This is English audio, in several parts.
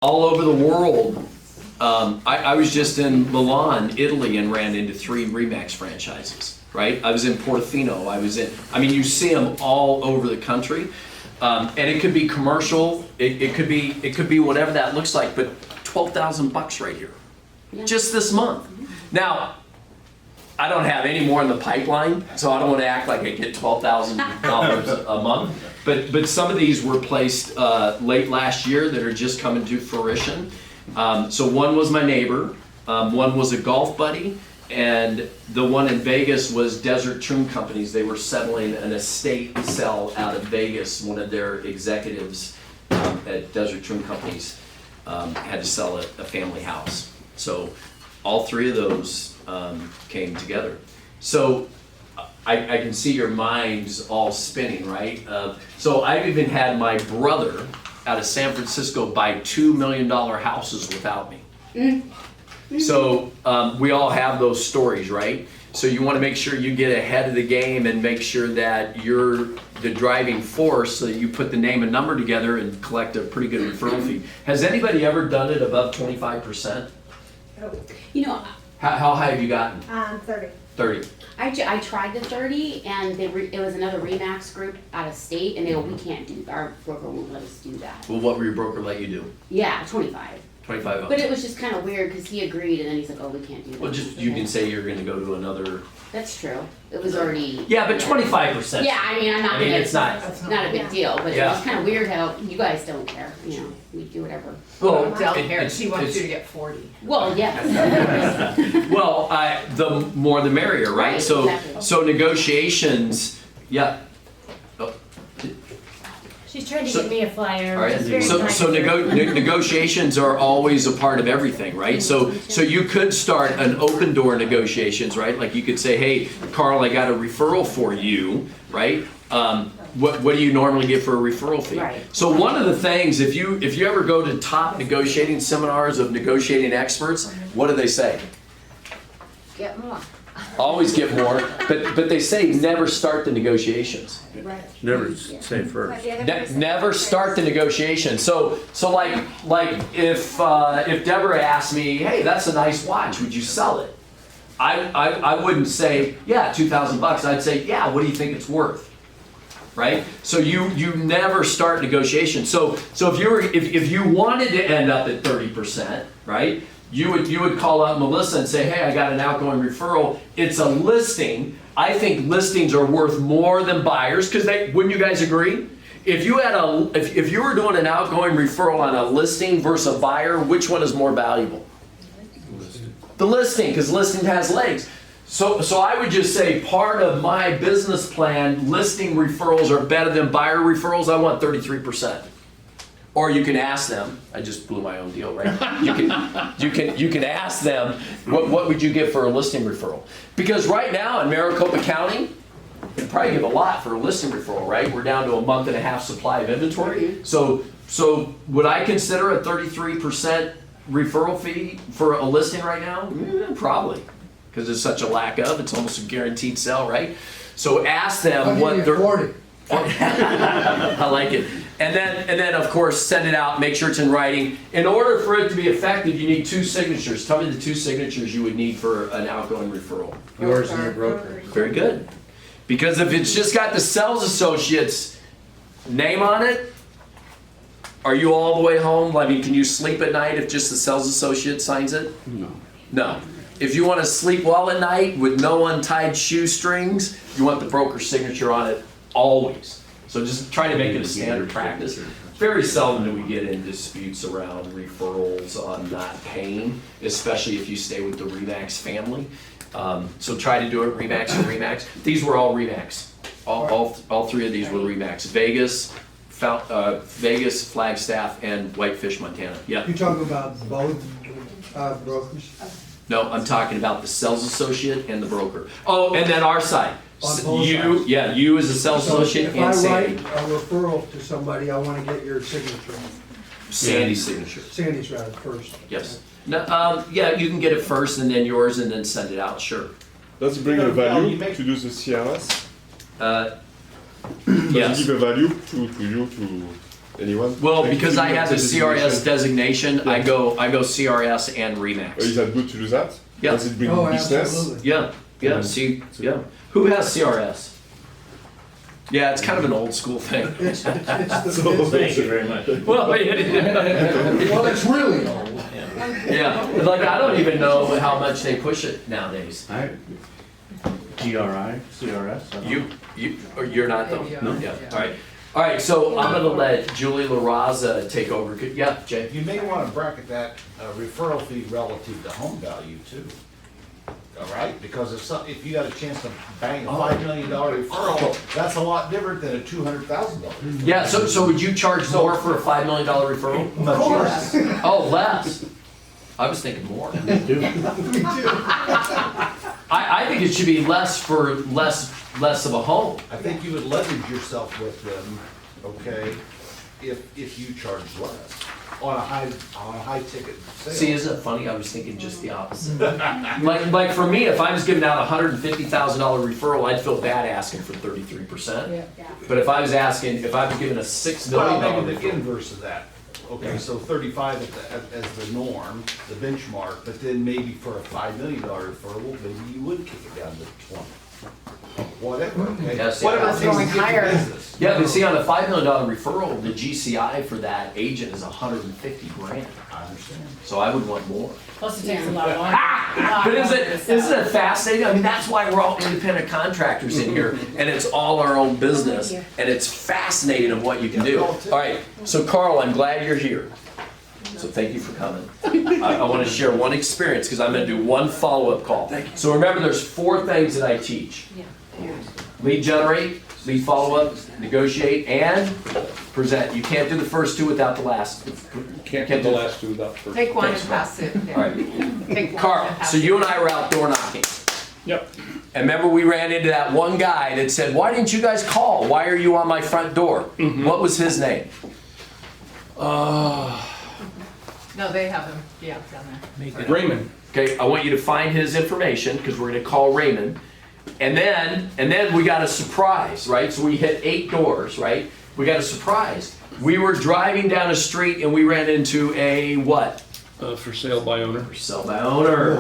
all over the world. I was just in Milan, Italy, and ran into 3 Remax franchises, right? I was in Portofino, you see them all over the country. And it could be commercial, it could be whatever that looks like, but $12,000 right here, just this month. Now, I don't have any more in the pipeline, so I don't want to act like I get $12,000 a month. But some of these were placed late last year that are just coming to fruition. So one was my neighbor, one was a golf buddy, and the one in Vegas was Desert Trim Companies. They were settling an estate sell out of Vegas. One of their executives at Desert Trim Companies had to sell a family house. So all 3 of those came together. So I can see your minds all spinning, right? So I've even had my brother out of San Francisco buy $2 million houses without me. Mm-hmm. So we all have those stories, right? So you want to make sure you get ahead of the game and make sure that you're the driving force, so that you put the name and number together and collect a pretty good referral fee. Has anybody ever done it above 25%? You know, How high have you gotten? 30. 30. I tried the 30, and it was another Remax group out of state, and they go, we can't do, our broker won't let us do that. Well, what will your broker let you do? Yeah, 25. 25 up. But it was just kind of weird, because he agreed, and then he's like, oh, we can't do that. Well, just you can say you're going to go to another. That's true. It was already. Yeah, but 25%. Yeah, I'm not. It's not. Not a big deal, but Yeah. it was kind of weird how you guys don't care. You know, we do whatever. Well, Del it- cares, he wants it's- you to get 40. Well, yes. Well, the more the merrier, right? Right, So, exactly. so negotiations, yeah. Oh, She's trying to So- give me a flyer. all right. which is very So, kind so of her. negotiations are always a part of everything, right? So you could start an open door negotiations, right? Like you could say, hey, Carl, I got a referral for you, right? What do you normally get for a referral fee? Right. So one of the things, if you ever go to top negotiating seminars of negotiating experts, what do they say? Get more. Always get more, but they say never start the negotiations. Never say first. Never start the negotiation. So like if Deborah asked me, hey, that's a nice watch, would you sell it? I wouldn't say, yeah, $2,000. I'd say, yeah, what do you think it's worth? Right? So you never start negotiation. So if you wanted to end up at 30%, right? You would call up Melissa and say, hey, I got an outgoing referral. It's a listing. I think listings are worth more than buyers, because wouldn't you guys agree? If you were doing an outgoing referral on a listing versus a buyer, which one is more valuable? The listing, because listing has legs. So I would just say part of my business plan, listing referrals are better than buyer referrals. I want 33%. Or you can ask them. I just blew my own deal, right? You can ask them, what would you give for a listing referral? Because right now in Maricopa County, you probably give a lot for a listing referral, right? We're down to a month and a half supply of inventory. So would I consider a 33% referral fee for a listing right now? Probably, because there's such a lack of. It's almost a guaranteed sell, right? So ask them what they're. 40. I like it. And then of course send it out, make sure it's in writing. In order for it to be effective, you need 2 signatures. Tell me the 2 signatures you would need for an outgoing referral. Yours and your broker. Very good. Because if it's just got the sales associate's name on it, are you all the way home? I mean, can you sleep at night if just the sales associate signs it? No. No. If you want to sleep well at night with no untied shoestrings, you want the broker's signature on it always. So just try to make it a standard practice. Very seldom do we get in disputes around referrals on not paying, especially if you stay with the Remax family. So try to do it Remax and Remax. These were all Remax. All 3 of these were Remax. Vegas, Flagstaff, and Whitefish, Montana. Yeah. You talking about both brokers? No, I'm talking about the sales associate and the broker. Oh, and then our side. On both sides. You as a sales So associate if and I Sandy. write a referral to somebody, I want to get your signature. Sandy's signature. Sandy's right first. Yes. No, yeah, you can get it first and then yours and then send it out, sure. Does it bring a value to do the CRS? Does Yes. it give a value to you to Anyone? Well, Like, because I had the CRS designation. designation, I go CRS and Is Remax. that good to do that? Yeah. Does it bring Oh, business? absolutely. Yeah, yeah, see, yeah. Who has CRS? Yeah, it's kind of an old school thing. It's the, Thank you very much. Well, well, it's really old. yeah, like I don't even know how much they push it nowadays. GRI, CRS? Or you're not though? No. Yeah, all right, so I'm gonna let Julie LaRaza take over. Yeah, Jay? You may want to bracket that referral fee relative to home value too. All right, because if you got a chance to bang a $5 million referral, that's a lot different than a $200,000. Yeah, so would you charge more for a $5 million referral? Much less. Oh, less. I was thinking more. I think it should be less for less of a home. I think you would leverage yourself with them, okay, if you charge less on a high ticket sale. See, isn't it funny? I was thinking just the opposite. Like for me, if I was giving out a $150,000 referral, I'd feel bad asking for 33%. But if I was giving a $6 million Well, maybe the referral, inverse of that. Okay, so 35 as the norm, the benchmark, but then maybe for a $5 million referral, maybe you would kick it down to 20. Whatever, okay? Yeah, see, Whatever I it was takes to going get the higher. business. yeah, but see, on a $5 million referral, the GCI for that agent is 150 grand. I understand. So I would want more. Plus it takes a lot longer. But isn't it fascinating? I mean, that's why we're all independent contractors in here, and it's all our own business, and it's fascinating of what you can do. All right, so Carl, I'm glad you're here. So thank you for coming. I want to share one experience because I'm going to do one follow-up call. So remember, there's 4 things that I teach. Lead generate, lead follow-up, negotiate, and present. You can't do the first 2 without the last. Can't do the last two without first. Take one and Thanks, pass it. All right. Take one Carl, and pass so it. you and I were out door knocking. Yep. And remember we ran into that one guy that said, why didn't you guys call? Why are you on my front door? What was his name? No, they have them, yeah, down there. Raymond. Okay, I want you to find his information because we're gonna call Raymond. And then we got a surprise, right? So we hit 8 doors, right? We got a surprise. We were driving down a street and we ran into a what? For sale by owner. For sale by owner.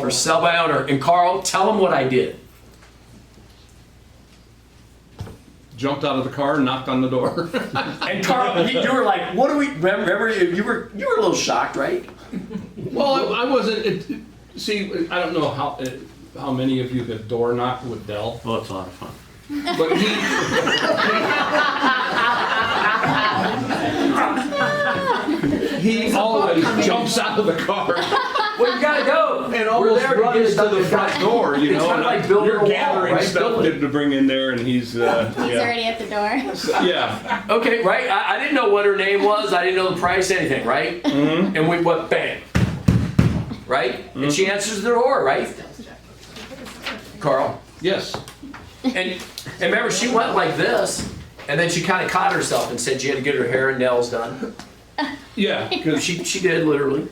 For sale by owner. And Carl, tell him what I did. Jumped out of the car and knocked on the door. And Carl, you were like, what do we, remember, you were a little shocked, right? Well, I wasn't, see, I don't know how many of you have door knocked with Dell. Well, it's a lot of fun. But he always jumps out of the car Well, you gotta go. and We're almost there to runs get it to done. the front door, you It's know. kinda and like building a you're wall, gathering right? stuff Building. to bring in there, and he's He's yeah, already at the door. yeah. Okay, right? I didn't know what her name was. I didn't know the price, anything, right? And we went bang. Right? And she answers the door, right? Carl? Yes. And remember, she went like this, and then she kind of caught herself and said she had to get her hair and nails done. Yeah, because She did, literally.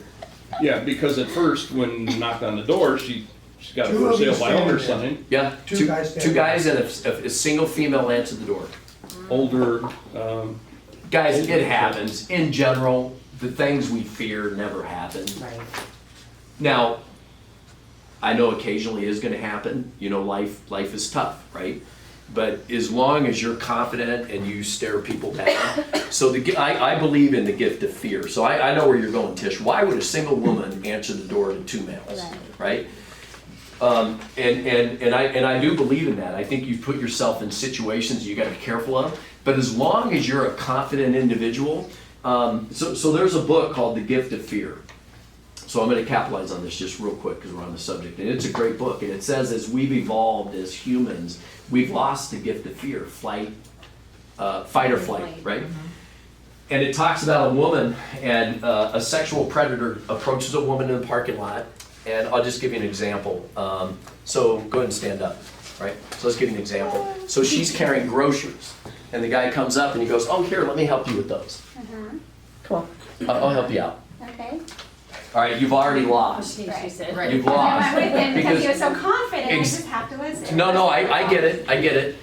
because at first when you knocked on the door, she got a 2 for of you sale by owner standing sign. Yeah. 2 guys Two standing. guys and a single female answered the door. Older. Guys, it happens. In general, the things we fear never happen. Right. Now, I know occasionally is gonna happen, you know, life is tough, right? But as long as you're confident and you stare people down, so I believe in the gift of fear. So I know where you're going, Tish. Why would a single woman answer the door to 2 males, right? And I do believe in that. I think you put yourself in situations you gotta be careful of. But as long as you're a confident individual, so there's a book called The Gift of Fear. So I'm going to capitalize on this just real quick because we're on the subject. And it's a great book. And it says as we've evolved as humans, we've lost the gift of fear, fight or flight, right? And it talks about a woman and a sexual predator approaches a woman in the parking lot. And I'll just give you an example. So go ahead and stand up, right? So let's give you an example. So she's carrying groceries. And the guy comes up and he goes, oh, here, let me help you with those. Come on, I'll help you out. Okay. All right, you've already lost. She said. Right. You've I lost. went with him because he was so Because- confident, I Ex- just have to listen. No, I get it.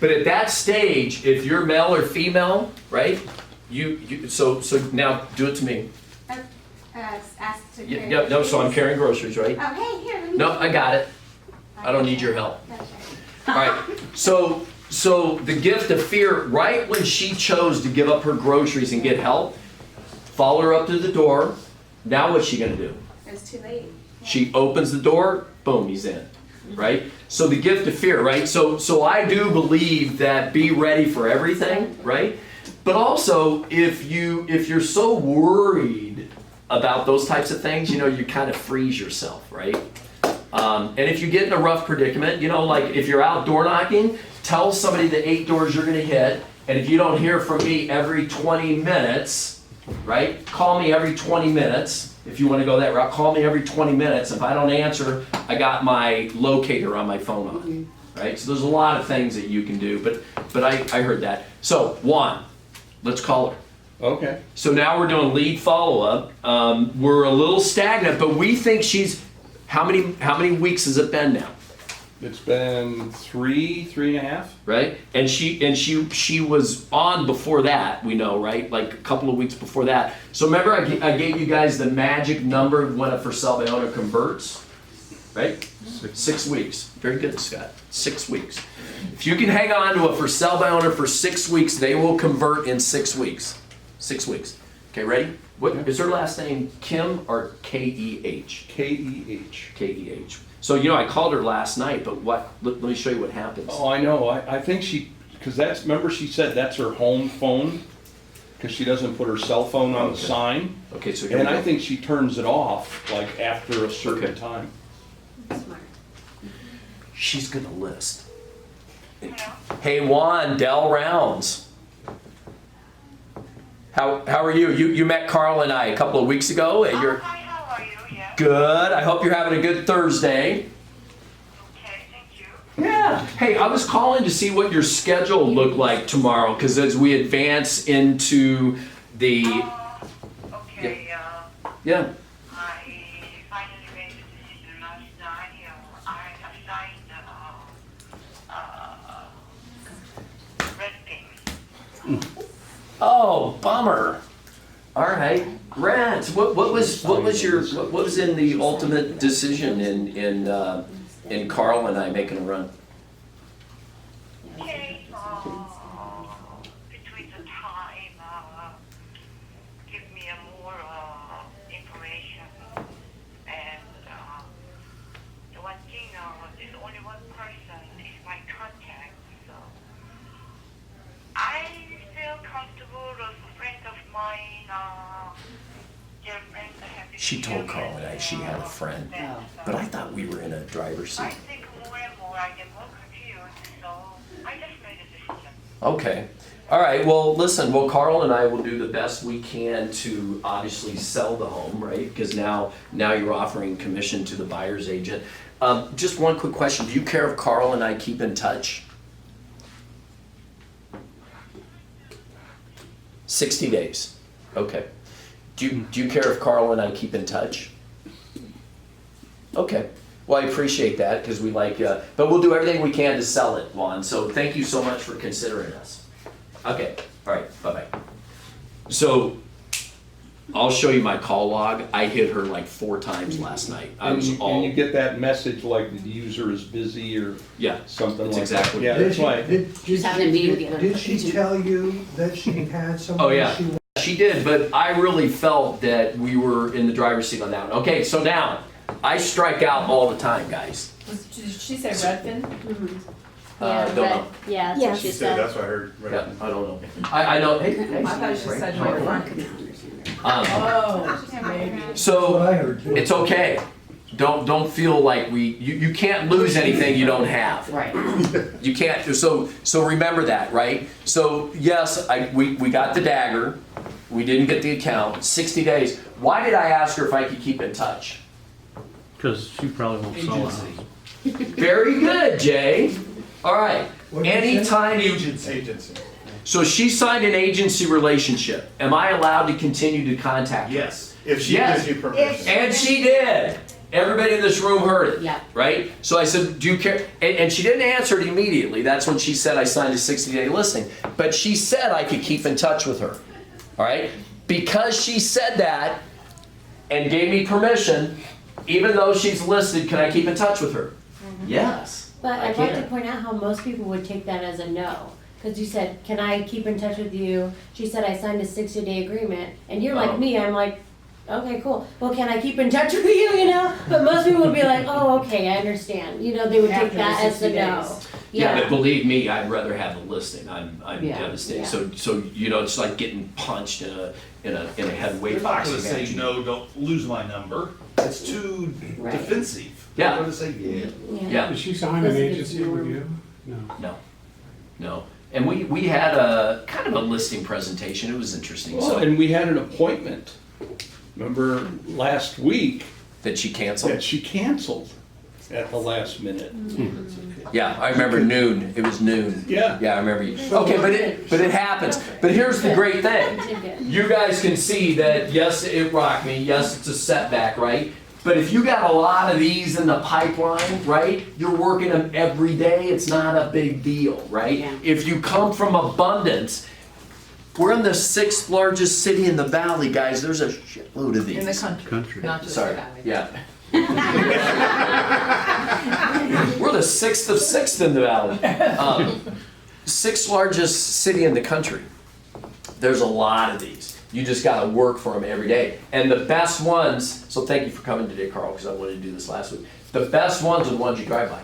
But at that stage, if you're male or female, right, so now do it to me. Ask to carry. Yeah, no, so I'm carrying groceries, right? Oh, hey, here, let me. No, I got it. I don't need your help. Gotcha. All right, so the gift of fear, right when she chose to give up her groceries and get help, follow her up to the door. Now what's she gonna do? It's too late. She opens the door, boom, he's in, right? So the gift of fear, right? So I do believe that be ready for everything, right? But also, if you're so worried about those types of things, you kind of freeze yourself, right? And if you get in a rough predicament, like if you're out door knocking, tell somebody the 8 doors you're gonna hit, and if you don't hear from me every 20 minutes, right? Call me every 20 minutes. If you want to go that route, call me every 20 minutes. If I don't answer, I got my locator on my phone on, right? So there's a lot of things that you can do, but I heard that. So Juan, let's call her. Okay. So now we're doing lead follow-up. We're a little stagnant, but we think she's, how many weeks has it been now? It's been 3.5. Right? And she was on before that, we know, right? Like a couple of weeks before that. So remember I gave you guys the magic number when a for sale by owner converts, right? 6 weeks. Very good, Scott. 6 weeks. If you can hang on to a for sale by owner for 6 weeks, they will convert in 6 weeks. 6 weeks. Okay, ready? What is her last name? Kim or K-E-H? K-E-H. K-E-H. So, I called her last night, but let me show you what happens. Oh, I know. I think because remember she said that's her home phone, because she doesn't put her cell phone on the sign. Okay, so here And we go. I think she turns it off, like, after a certain Okay. time. Smart. She's gonna list. Hey Juan, Dell Rounds. How are you? You met Carl and I a couple of weeks ago. At your Hi, how are you? Yeah. good. I hope you're having a good Thursday. Okay, thank you. Yeah. Hey, I was calling to see what your schedule looked like tomorrow, because as we advance into the Okay, yeah. I finally made a decision last night. I have signed red pink. Oh, bummer. All right, Rats. What was in the ultimate decision in Carl and I making a run? Okay, between the time, give me a more information, and the one thing, there's only one person is my contact, so I feel comfortable with a friend of mine, their friend I have this She told year, Carl and I she had a friend, and, but I thought we were in a driver's I seat. think more and more I get more confused, so I just made a decision. Okay. All right. Well, listen. Well, Carl and I will do the best we can to obviously sell the home, right? Because now you're offering commission to the buyer's agent. Just one quick question. Do you care if Carl and I keep in touch? 60 days. Okay. Do you care if Carl and I keep in touch? Okay. Well, I appreciate that because we like, but we'll do everything we can to sell it, Juan. So thank you so much for considering us. Okay. All right. Bye-bye. So I'll show you my call log. I hit her like 4 times last night. I And was you, all, and you get that message like the user is busy or yeah, something That's like exactly that. Yeah, Did that's she- why. She's having a meeting with the other Did she tell you that she had someone? Oh, yeah. she she did, but I really felt that we were in the driver's seat on that one. Okay, so now I strike out all the time, guys. Did she say Redfin? Don't know. Yeah, that's what she said. That's what I heard. Right. Yeah, I don't know. I know. Hey, hey, I thought you right? said How are you? Redfin. Oh, maybe. That's what So I heard too. it's okay. Don't feel like you can't lose anything you don't have. Right. You can't. So remember that, right? So yes, we got the dagger. We didn't get the account. 60 days. Why did I ask her if I could keep in touch? Because she probably won't sell a house. Very good, Jay. All right. What did you say? Anytime you. Agency. So she signed an agency relationship. Am I allowed to continue to contact her? Yes, if she Yes. gives you permission. And she did. Everybody in this room heard it. Yeah. Right? So I said, do you care? And she didn't answer it immediately. That's when she said I signed a 60-day listing. But she said I could keep in touch with her. all right? Because she said that and gave me permission, even though she's listed, can I keep in touch with her? Yes. But I I'd like to can. point out how most people would take that as a no. Because you said, can I keep in touch with you? She said, I signed a 60-day agreement. And you're Oh. like me, I'm like, okay, cool. Well, can I keep in touch with you, But most people would be like, oh, okay, I understand. They would After take the that as a 60 no. days. Yeah, but believe me, I'd rather have the listing. I'm Yeah, devastated. yeah. So it's like getting punched in a heavyweight They're not boxing gonna say, match. no, don't lose my number. It's too Right. defensive. Yeah. They're gonna say, yeah. Yeah. Did she sign an agency with you? No. No. And we had a kind of a listing presentation. It was interesting. Well, So and we had an appointment, remember, last week, that she canceled. that she canceled at the last minute. Yeah, I remember noon. It was noon. Yeah. Yeah, I remember you. Okay, but it happens. But here's the great thing. You did good. You guys can see that, yes, it rocked me, yes, it's a setback, right? But if you got a lot of these in the pipeline, right, you're working them every day, it's not a big deal, right? Yeah. If you come from abundance, we're in the 6th largest city in the valley, guys, there's a shitload of these. In the country, not just the Sorry, valley. yeah. We're the 6th of 6th in the valley. 6th largest city in the country. There's a lot of these. You just gotta work for them every day. And the best ones, so thank you for coming today, Carl, because I wanted to do this last week. The best ones are the ones you drive by.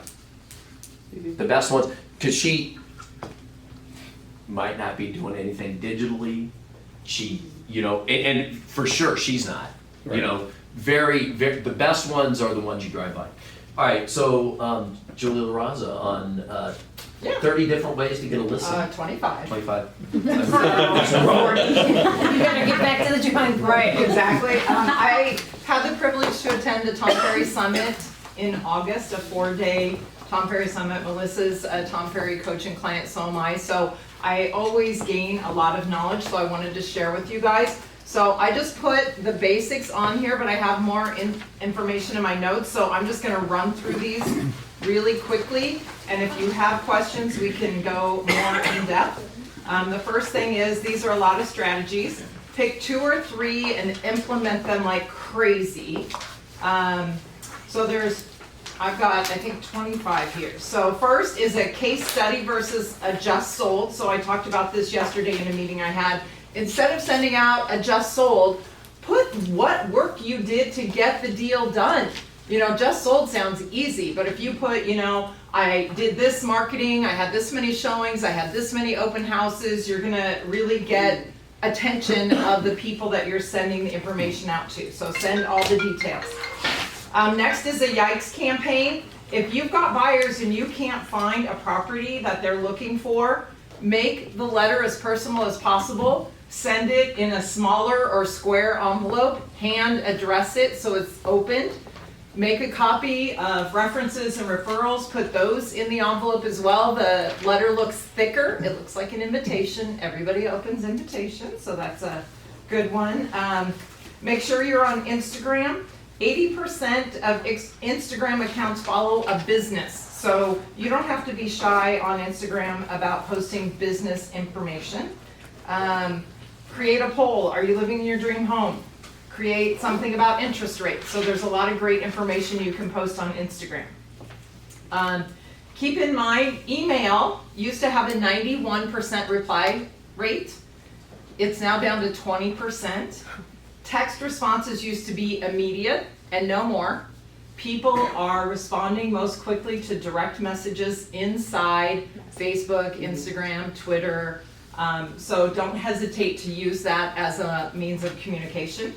The best ones, because she might not be doing anything digitally. She, and for sure, she's not. Right. Very, the best ones are the ones you drive by. All right, so Julia LaRaza on Yeah. 30 different ways to get a listing. 25. 25. You gotta get back to the drawing board. Right, exactly. I had the privilege to attend the Tom Ferry Summit in August, a 4-day Tom Ferry Summit. Melissa's a Tom Ferry coach and client, so am I. So I always gain a lot of knowledge, so I wanted to share with you guys. So I just put the basics on here, but I have more information in my notes, so I'm just gonna run through these really quickly. And if you have questions, we can go more in depth. The first thing is, these are a lot of strategies. Pick 2 or 3 and implement them like crazy. So I've got, I think, 25 here. So first is a case study versus a just sold. So I talked about this yesterday in a meeting I had. Instead of sending out a just sold, put what work you did to get the deal done. Just sold sounds easy, but if you put, I did this marketing, I had this many showings, I had this many open houses, you're gonna really get attention of the people that you're sending the information out to. So send all the details. Next is a yikes campaign. If you've got buyers and you can't find a property that they're looking for, make the letter as personal as possible. Send it in a smaller or square envelope, hand address it so it's opened. Make a copy of references and referrals, put those in the envelope as well. The letter looks thicker, it looks like an invitation. Everybody opens invitations, so that's a good one. Make sure you're on Instagram. 80% of Instagram accounts follow a business, so you don't have to be shy on Instagram about posting business information. Create a poll, are you living in your dream home? Create something about interest rates. So there's a lot of great information you can post on Instagram. Keep in mind, email used to have a 91% reply rate. It's now down to 20%. Text responses used to be immediate and no more. People are responding most quickly to direct messages inside Facebook, Instagram, Twitter. So don't hesitate to use that as a means of communication.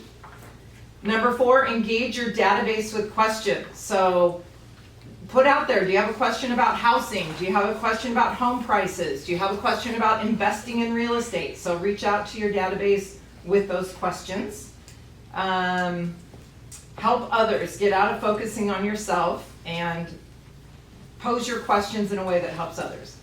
Number 4, engage your database with questions. So put out there, do you have a question about housing? Do you have a question about home prices? Do you have a question about investing in real estate? So reach out to your database with those questions. Help others, get out of focusing on yourself and pose your questions in a way that helps others.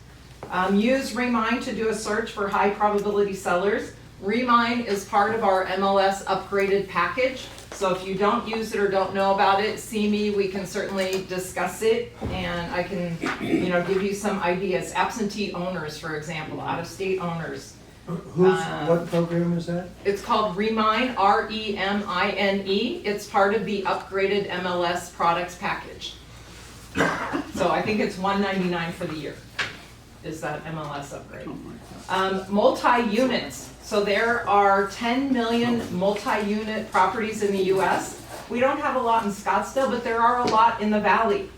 Use Remind to do a search for high probability sellers. Remind is part of our MLS upgraded package. So if you don't use it or don't know about it, see me, we can certainly discuss it and I can give you some ideas. Absentee owners, for example, out-of-state owners. What program is that? It's called Remine, R-E-M-I-N-E. It's part of the upgraded MLS products package. So I think it's $199 for the year, is that MLS upgrade. Multi-units. So there are 10 million multi-unit properties in the US. We don't have a lot in Scottsdale, but there are a lot in the Valley.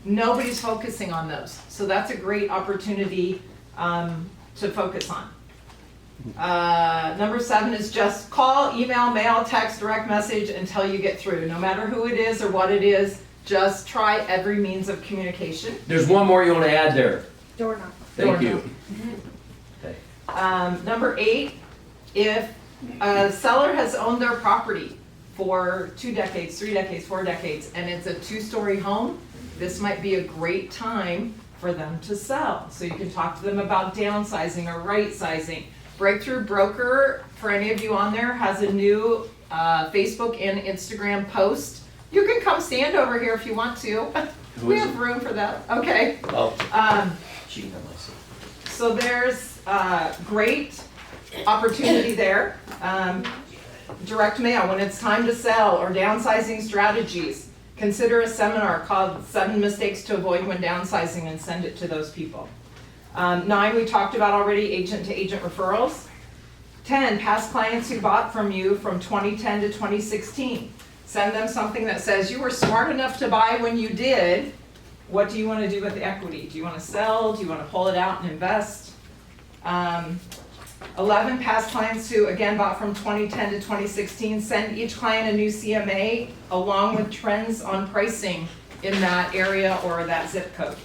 Nobody's focusing on those. So that's a great opportunity to focus on. Number 7 is just call, email, mail, text, direct message until you get through. No matter who it is or what it is, just try every means of communication. There's one more you want to add there. Door knock. Thank you. Number 8, if a seller has owned their property for 2 decades, 3 decades, 4 decades, and it's a 2-story home, this might be a great time for them to sell. So you can talk to them about downsizing or right sizing. Breakthrough Broker, for any of you on there, has a new Facebook and Instagram post. You can come stand over here if you want to. Who We is have room for that. Okay. Oh, cheating on myself. So there's great opportunity there. Direct mail, when it's time to sell, or downsizing strategies. Consider a seminar called 7 Mistakes to Avoid When Downsizing and send it to those people. 9, we talked about already, agent-to-agent referrals. 10, past clients who bought from you from 2010 to 2016. Send them something that says, you were smart enough to buy when you did. What do you want to do with the equity? Do you want to sell? Do you want to pull it out and invest? 11, past clients who, again, bought from 2010 to 2016. Send each client a new CMA along with trends on pricing in that area or that zip code.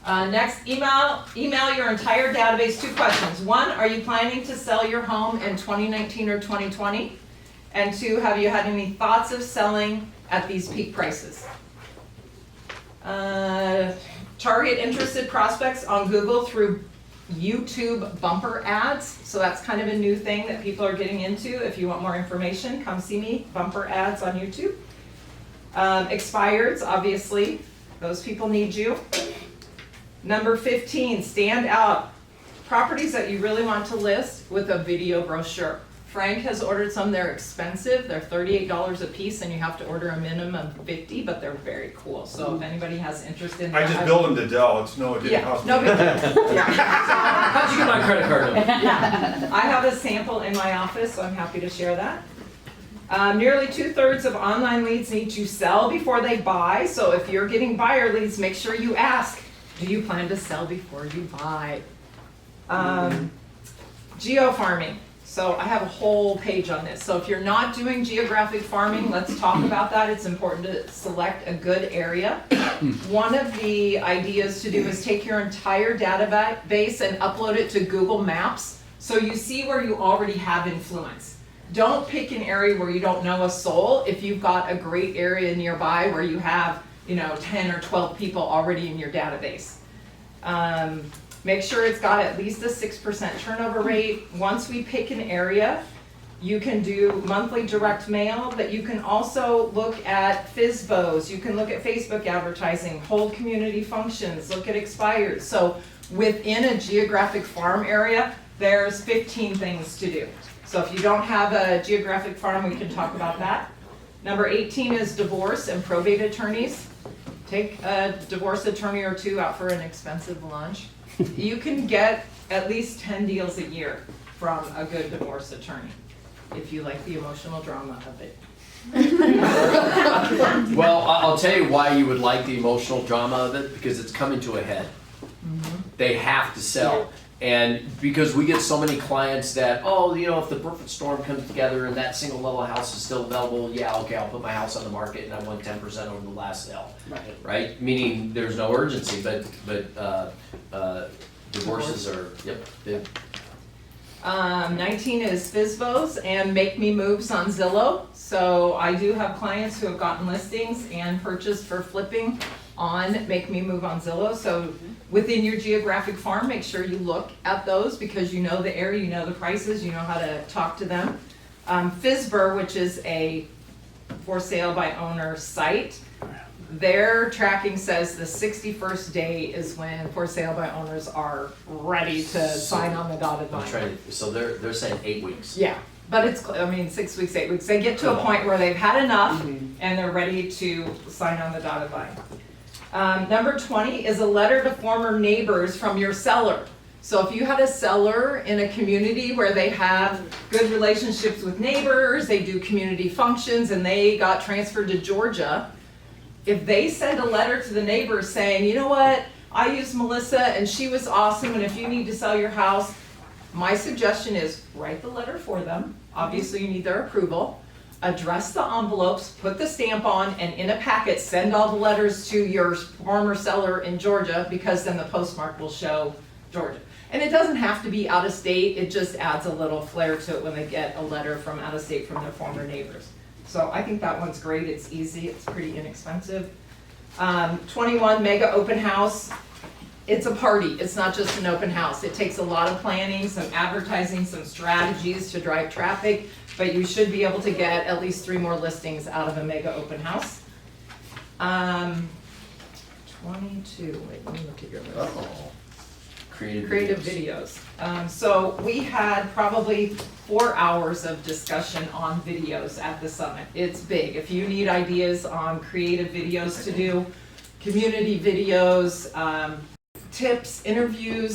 Next, email your entire database 2 questions. 1, are you planning to sell your home in 2019 or 2020? And 2, have you had any thoughts of selling at these peak prices? Target interested prospects on Google through YouTube bumper ads. So that's kind of a new thing that people are getting into. If you want more information, come see me. Bumper ads on YouTube. Expireds, obviously. Those people need you. Number 15, stand out. Properties that you really want to list with a video brochure. Frank has ordered some. They're expensive. They're $38 a piece, and you have to order a minimum of 50, but they're very cool. So if anybody has interest in that. I just billed them to Dell, it didn't cost me. No big deal. Yeah. How'd you get my credit card number? Yeah. I have a sample in my office, so I'm happy to share that. Nearly 2/3 of online leads need to sell before they buy. So if you're getting buyer leads, make sure you ask, do you plan to sell before you buy? Geofarming. So I have a whole page on this. So if you're not doing geographic farming, let's talk about that. It's important to select a good area. One of the ideas to do is take your entire database and upload it to Google Maps so you see where you already have influence. Don't pick an area where you don't know a soul if you've got a great area nearby where you have, 10 or 12 people already in your database. Make sure it's got at least a 6% turnover rate. Once we pick an area, you can do monthly direct mail, but you can also look at FSBOs. You can look at Facebook advertising, hold community functions, look at expired. So within a geographic farm area, there's 15 things to do. So if you don't have a geographic farm, we can talk about that. Number 18 is divorce and probate attorneys. Take a divorce attorney or 2 out for an expensive lunch. You can get at least 10 deals a year from a good divorce attorney, if you like the emotional drama of it. Well, I'll tell you why you would like the emotional drama of it, because it's coming to a head. They have to sell. And because we get so many clients that, if the perfect storm comes together and that single level house is still available, yeah, okay, I'll put my house on the market and I won 10% over the last sale. Right? Meaning there's no urgency, but divorces are, big. 19 is FSBOs and Make Me Moves on Zillow. So I do have clients who have gotten listings and purchased for flipping on Make Me Move on Zillow. So within your geographic farm, make sure you look at those because you know the area, you know the prices, you know how to talk to them. FSBR, which is a for sale by owner site. Their tracking says the 61st day is when for sale by owners are ready to sign on the dotted I'm line. trying to, so they're saying 8 weeks. Yeah, but it's, 6 weeks, 8 weeks. They get to a point where they've had enough and they're ready to sign on the dotted line. Number 20 is a letter to former neighbors from your seller. So if you had a seller in a community where they have good relationships with neighbors, they do community functions, and they got transferred to Georgia, if they send a letter to the neighbors saying, you know what, I used Melissa and she was awesome, and if you need to sell your house, my suggestion is write the letter for them. Obviously, you need their approval. Address the envelopes, put the stamp on, and in a packet, send all the letters to your former seller in Georgia, because then the postmark will show Georgia. And it doesn't have to be out of state, it just adds a little flair to it when they get a letter from out of state from their former neighbors. So I think that one's great, it's easy, it's pretty inexpensive. 21, mega open house. It's a party, it's not just an open house. It takes a lot of planning, some advertising, some strategies to drive traffic, but you should be able to get at least 3 more listings out of a mega open house. 22, wait, let me look at your list. Creative videos. So we had probably 4 hours of discussion on videos at the summit. It's big. If you need ideas on creative videos to do, community videos, tips, interview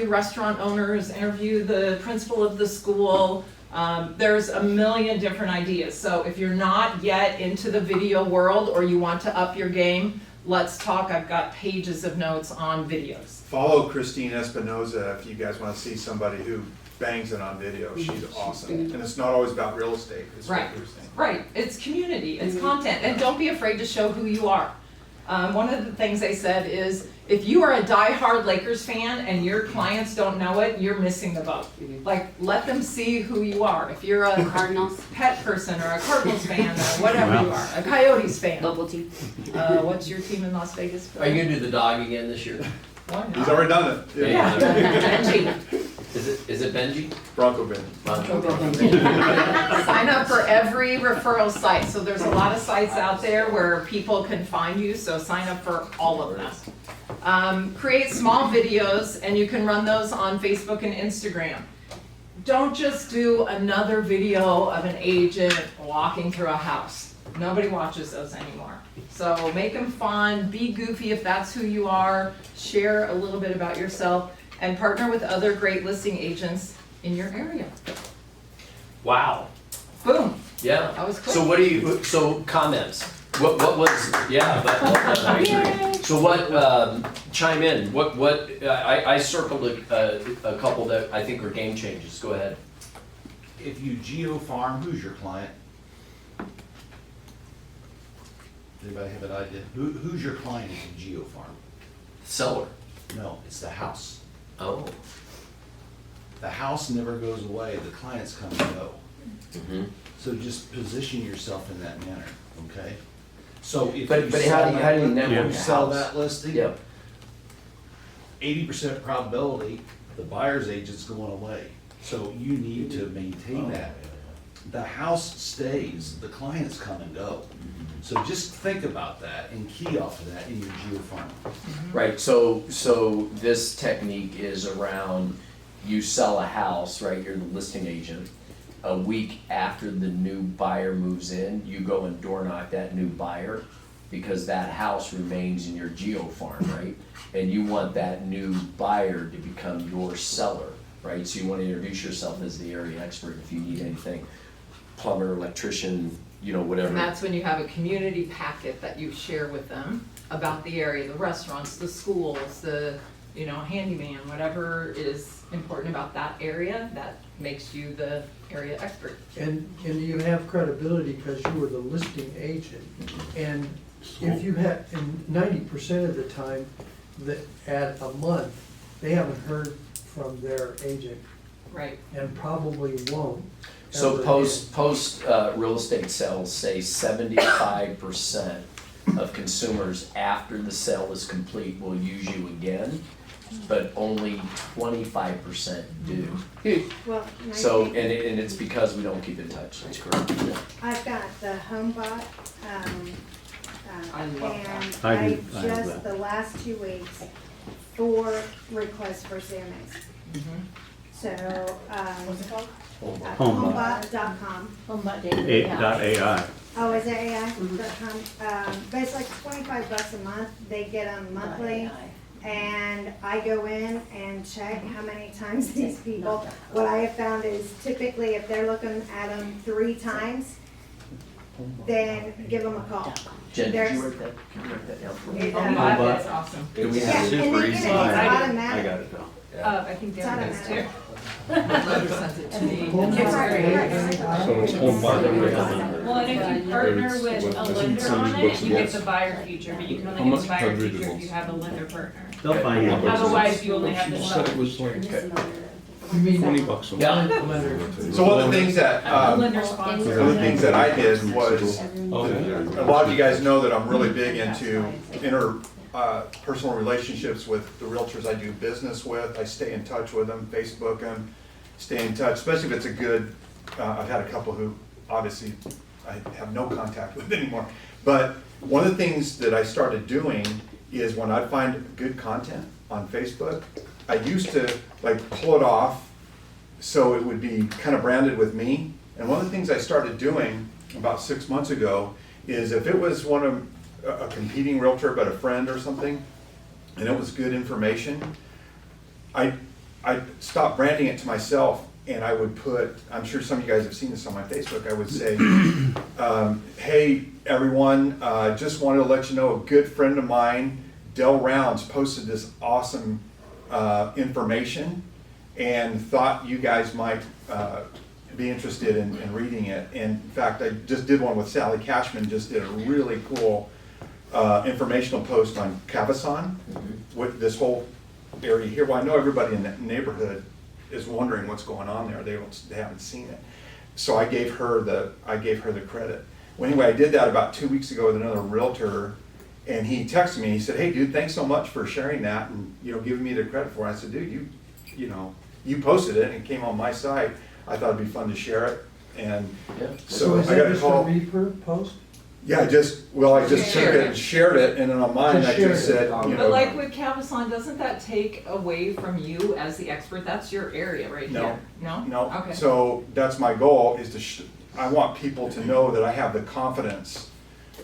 restaurant owners, interview the principal of the school. There's a million different ideas. So if you're not yet into the video world or you want to up your game, let's talk. I've got pages of notes on videos. Follow Christine Espinoza if you guys want to see somebody who bangs it on video. She's awesome. And it's not always about real estate. It's Right. what you're saying. Right, it's community, it's content, and don't be afraid to show who you are. One of the things they said is, if you are a diehard Lakers fan and your clients don't know it, you're missing the boat. Like, let them see who you are. If you're a Cardinals, pet person or a Cardinals fan or whatever you are, a Coyotes fan. local team. What's your team in Las Vegas? Bill? Are you gonna do the dog again this year? Why not? He's already done it. Yeah. Benji. Is it Benji? Bronco Ben. Sign up for every referral site. So there's a lot of sites out there where people can find you, so sign up for all of them. Create small videos, and you can run those on Facebook and Instagram. Don't just do another video of an agent walking through a house. Nobody watches those anymore. So make them fun, be goofy if that's who you are, share a little bit about yourself, and partner with other great listing agents in your area. Wow. Boom, Yeah. that was quick. So what do you, so comments? What was, yeah, I agree. So what, chime in, I circled a couple that I think are game changers, go ahead. If you geo-farm, who's your client? Anybody have an idea? Who's your client if you geo-farm? Seller. No, it's the house. Oh. The house never goes away, the clients come and go. Mhm. So just position yourself in that manner, okay? So if you But how do you sell network you the sell house? that listing, Yeah. 80% probability, the buyer's agent's going away. So you need to maintain that. The house stays, the clients come and go. So just think about that and key off of that in your geo-farm. Right, so this technique is around, you sell a house, right, you're the listing agent. A week after the new buyer moves in, you go and door knock that new buyer, because that house remains in your geo farm, right? And you want that new buyer to become your seller, right? So you want to introduce yourself as the area expert if you need anything, plumber, electrician, you know, whatever. And that's when you have a community packet that you share with them about the area, the restaurants, the schools, the, handyman, whatever is important about that area, that makes you the area expert. And you have credibility because you were the listing agent. And if you had, and 90% of the time, at a month, they haven't heard from their agent Right. and probably won't. So ever post real estate sales, say 75% of consumers after the sale is complete will use you again, but only 25% do. Well, So, and it's because we don't keep in touch, that's correct. I've got the HomeBot I love that. And I I do- I have just, that. the last 2 weeks, 4 requests for CMAs. Mhm. So, What's it called? homebot.com. Homebot AI. Oh, is it AI.com? But it's like $25 a month. They get them monthly. And I go in and check how many times these people, what I have found is typically if they're looking at them 3 times, then give them a call. Jen, did There's- you write that, can you write that down for me? It, Homebot is awesome. Do we Yeah, have and super then, easy? you know, it's I did. automatic. I got it though. I think It's Darren does too. automatic. Letter sent it to me. Home It's Bot. great. So it's home bar. Well, and if you partner with a lender on it, you get the buyer feature, but you can only get the buyer feature if you have a lender partner. They'll find out. Otherwise, you only have the She said it seller. was like You mean, $20 a month. Yeah, So one of the things that, Lender one sponsor. of the things that I did was, Okay. a lot of you guys know that I'm really big into personal relationships with the realtors I do business with. I stay in touch with them, Facebook them, stay in touch, especially if it's a good, I've had a couple who obviously I have no contact with anymore. But one of the things that I started doing is when I find good content on Facebook, I used to like pull it off so it would be kind of branded with me. And one of the things I started doing about 6 months ago is if it was one of a competing realtor but a friend or something, and it was good information, I stopped branding it to myself, and I would put, I'm sure some of you guys have seen this on my Facebook, I would say, hey everyone, just wanted to let you know a good friend of mine, Del Rounds, posted this awesome information and thought you guys might be interested in reading it. And in fact, I just did one with Sally Cashman, just did a really cool informational post on Cavazon with this whole area here. Well, I know everybody in that neighborhood is wondering what's going on there. They haven't seen it. So I gave her the credit. Well, anyway, I did that about 2 weeks ago with another realtor, and he texted me. He said, "Hey, dude, thanks so much for sharing that and giving me the credit for it." I said, "Dude, you posted it and it came on my site. I thought it'd be fun to share it." And so so is I that got a just a call. post? Yeah, I just took it and shared it, and then on mine I Just just shared said, it. But like with Cavazon, doesn't that take away from you as the expert? That's your area right No. here. No? No, Okay. so that's my goal, is I want people to know that I have the confidence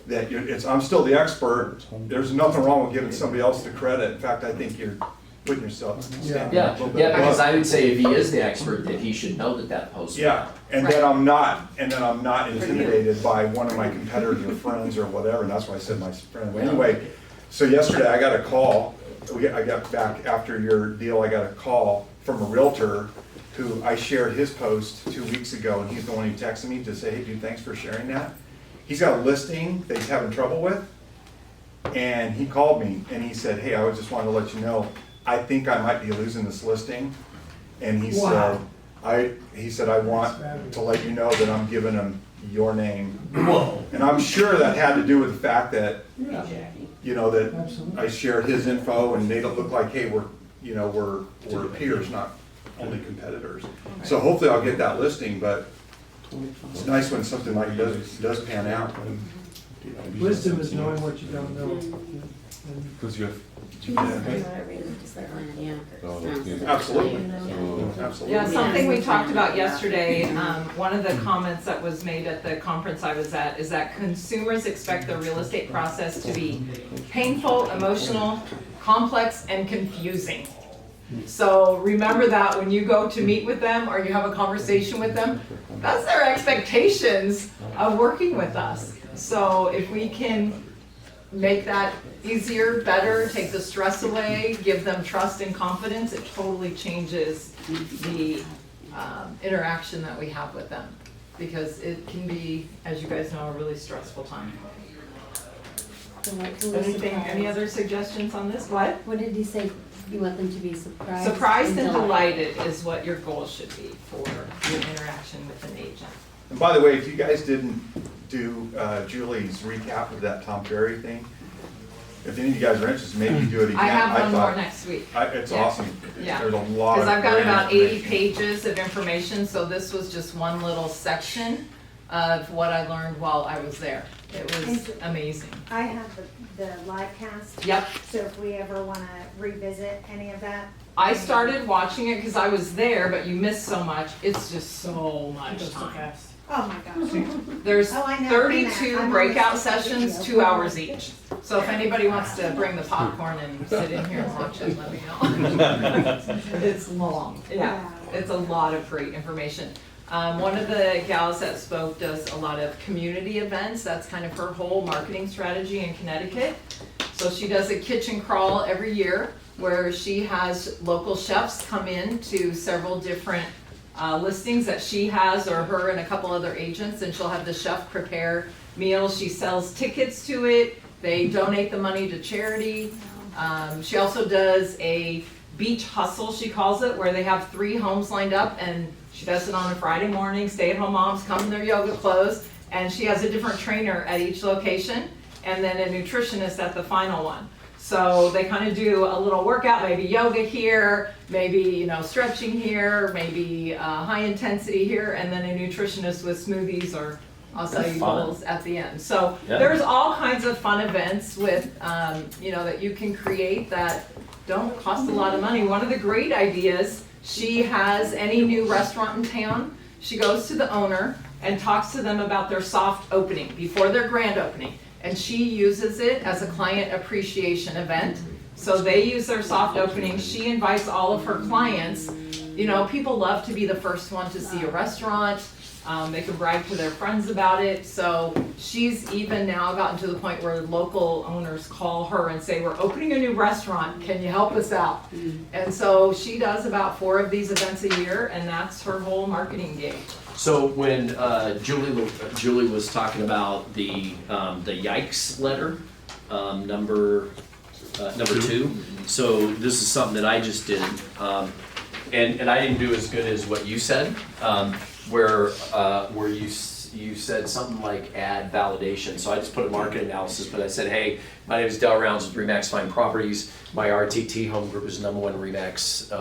that I'm still the expert. There's nothing wrong with giving somebody else the credit. In fact, I think you're putting yourself standing a little bit yeah, because above. I would say if he is the expert, that he should know that post. Yeah, and then I'm not intimidated by one of my competitors or friends or whatever, and that's why I said my friend. But anyway, so yesterday I got a call, I got back after your deal, I got a call from a realtor who I shared his post 2 weeks ago, and he's the one who texted me to say, "Hey dude, thanks for sharing that." He's got a listing that he's having trouble with, and he called me and he said, "Hey, I just wanted to let you know, I think I might be losing this listing." And he Wow. said, I want to let you know that I'm giving him your name. Whoa. And I'm sure that had to do with the fact that, Yeah, that absolutely. I shared his info and made it look like, hey, we're peers, not only competitors. So hopefully I'll get that listing, but it's nice when something like does pan out. Wisdom is knowing what you don't know. Because you have. Absolutely. Absolutely. Yeah, something we talked about yesterday, one of the comments that was made at the conference I was at is that consumers expect the real estate process to be painful, emotional, complex, and confusing. So remember that when you go to meet with them or you have a conversation with them, that's their expectations of working with us. So if we can make that easier, better, take the stress away, give them trust and confidence, it totally changes the interaction that we have with them. Because it can be, as you guys know, a really stressful time. Anything, any other suggestions on this? What? What did he say? You want them to be surprised? Surprised and delighted is what your goal should be for your interaction with an agent. And by the way, if you guys didn't do Julie's recap of that Tom Ferry thing, if any of you guys are interested, maybe do it again. I have one thought- more next week. It's Yeah. awesome. Yeah. There's a lot of Because I've got great about 80 information. pages of information, so this was just one little section. of what I learned while I was there. It was amazing. I have the live cast. Yep. So if we ever wanna revisit any of that. I started watching it because I was there, but you miss so much. It's just so much time. Oh my gosh. There's Oh, I know. 32 I'm on breakout this sessions, video. 2 hours each. So if anybody wants to bring the popcorn and sit in here and watch it, let me know. It's long, yeah. It's a lot of great information. One of the gals that spoke does a lot of community events. That's kind of her whole marketing strategy in Connecticut. So she does a kitchen crawl every year where she has local chefs come in to several different listings that she has, or her and a couple other agents, and she'll have the chef prepare meals. She sells tickets to it. They donate the money to charity. She also does a beach hustle, she calls it, where they have 3 homes lined up, and she does it on a Friday morning. Stay-at-home moms come in their yoga clothes, and she has a different trainer at each location, and then a nutritionist at the final one. So they kind of do a little workout, maybe yoga here, maybe, stretching here, maybe high intensity here, and then a nutritionist with smoothies or acai bowls at the end. So there's all kinds of fun events with, that you can create that don't cost a lot of money. One of the great ideas, she has any new restaurant in town, she goes to the owner and talks to them about their soft opening before their grand opening. And she uses it as a client appreciation event. So they use their soft opening. She invites all of her clients. People love to be the first one to see a restaurant. They can brag to their friends about it. So she's even now gotten to the point where local owners call her and say, we're opening a new restaurant, can you help us out? And so she does about 4 of these events a year, and that's her whole marketing gig. So when Julie was talking about the yikes letter, number 2, so this is something that I just did, and I didn't do as good as what you said, where you said something like add validation. So I just put a market analysis, but I said, hey, my name is Del Rounds with Remax Fine Properties. My RTT home group is #1 Remax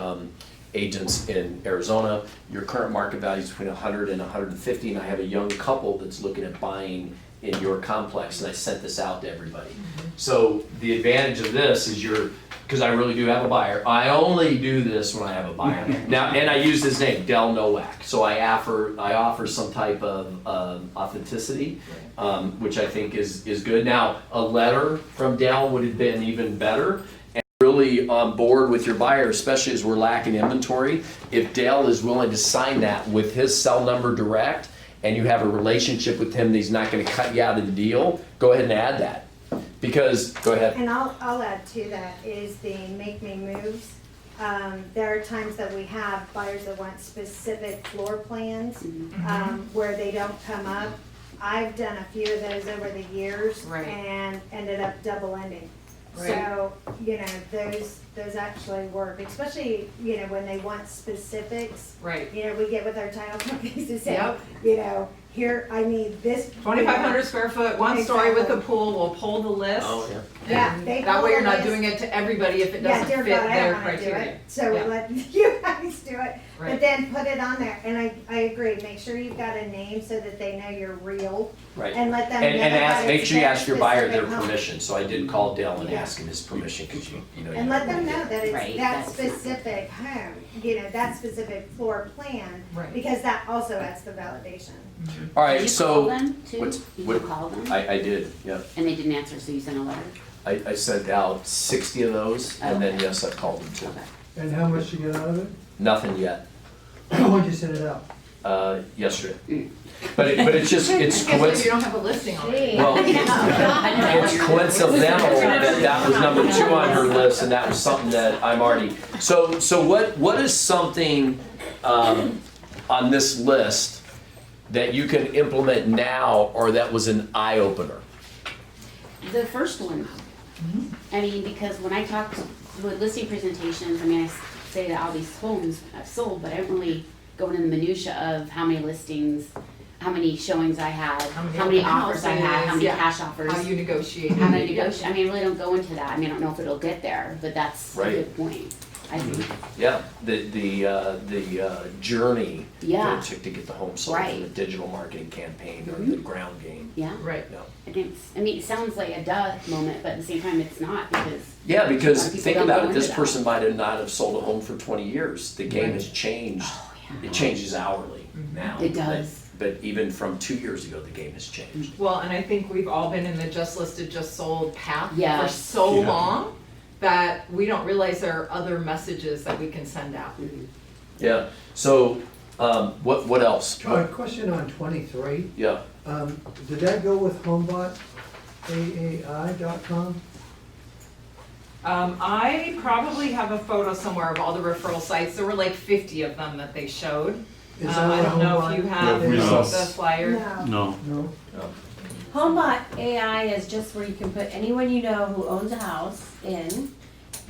agents in Arizona. Your current market value is between 100 and 150, and I have a young couple that's looking at buying in your complex, and I sent this out to everybody. So the advantage of this is because I really do have a buyer. I only do this when I have a buyer. Now, and I use his name, Del Nowak. So I offer some type of authenticity, which I think is good. Now, a letter from Del would have been even better. Really on board with your buyer, especially as we're lacking inventory. If Dale is willing to sign that with his cell number direct, and you have a relationship with him that he's not going to cut you out of the deal, go ahead and add that. Because, go ahead. And I'll add to that is the Make Me Moves. There are times that we have buyers that want specific floor plans where they don't come up. I've done a few of those over the years and ended up double ending. Right. So, those actually work, especially, when they want specifics. Right. We get with our title companies to say, here, I need this. 2,500 square foot, 1 story with a pool, we'll pull the list. Oh, yeah. Yeah, And they that pull way you're the not list. doing it to everybody if it Yeah, doesn't dear fit God, I their don't wanna do criteria. it, so Yeah. let you guys do it, Right. but then put it on there, and I agree, make sure you've got a name so that they know you're real. Right. And let them know And that make it's sure you their ask your buyer their specific home. permission. So I did call Dale and Yeah. ask him his permission, because you know. And let them know that it's Right, that that's- specific home, that specific floor plan, Right. because that also adds the validation. All Did right, you so. call them too? what's- Did what- you call them? I did, yeah. And they didn't answer, so you sent a letter? I sent out 60 of those, and then Okay. yes, I called them too. Okay. And how much you get out of it? Nothing yet, When you send it out? yesterday. But it's just, it's I guess if you coincidental. don't have a listing on it. Well, it's coincidental that was number 2 on her list, and that was something that I'm already. So what is something on this list that you can implement now, or that was an eye opener? The first one. I mean, because when I talk with listing presentations, I say that all these homes I've sold, but I don't really go into the minutia of how many listings, how many showings I had, how many offers I had, how many cash offers. How you negotiate. How many negotiate, I really don't go into that. I don't know if it'll get there, but that's a Right. good point. I think. Yeah, the journey Yeah. to get the home sold, from the Right. digital marketing campaign or Mhm. the ground game. Yeah. Right. Yeah. And it sounds like a duh moment, but at the same time, it's not because. Yeah, A because lot of people think don't about go it, this into that. person might have not have sold a home for 20 years. The game Right. has changed. Oh, yeah. It changes hourly now. It does. But even from 2 years ago, the game has changed. Well, and I think we've all been in the just listed, just sold path for Yes. so Yeah. long that we don't realize there are other messages that we can send out. Yeah, so, what else? Question on 23. Yeah, Did that go with HomebotAAI.com? I probably have a photo somewhere of all the referral sites. There were like 50 of them that they showed. Is that I what don't know if you have Yeah, we the saw. flyer. No. No. No? HomeBot AI is just where you can put anyone you know who owns a house in,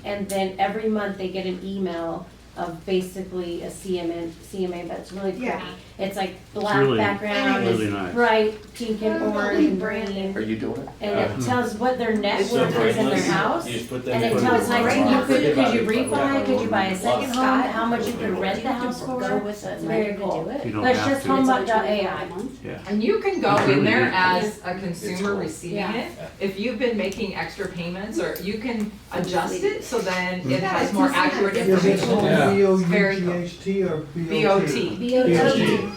and then every month they get an email of basically a CMA, but it's really pretty. Yeah. It's like black really- background, really it's nice. bright pink and orange and green. are you doing it? And it tells what their net So worth is in their brainless. house. You just put that And in it front tells of like, the could you refi, could you buy a second home, how much you could rent the house for. Go with the It's very money to cool. do it. You don't But it's have just to. HomeBot.ai. Yeah. And you can go in there as a consumer cool. receiving Yeah. it. If you've been making extra payments, or you can adjust it so then it Yeah, has it's more just accurate like a- Is it information. Yeah. Very cool. BOUGHT or BOT. BOT.ai.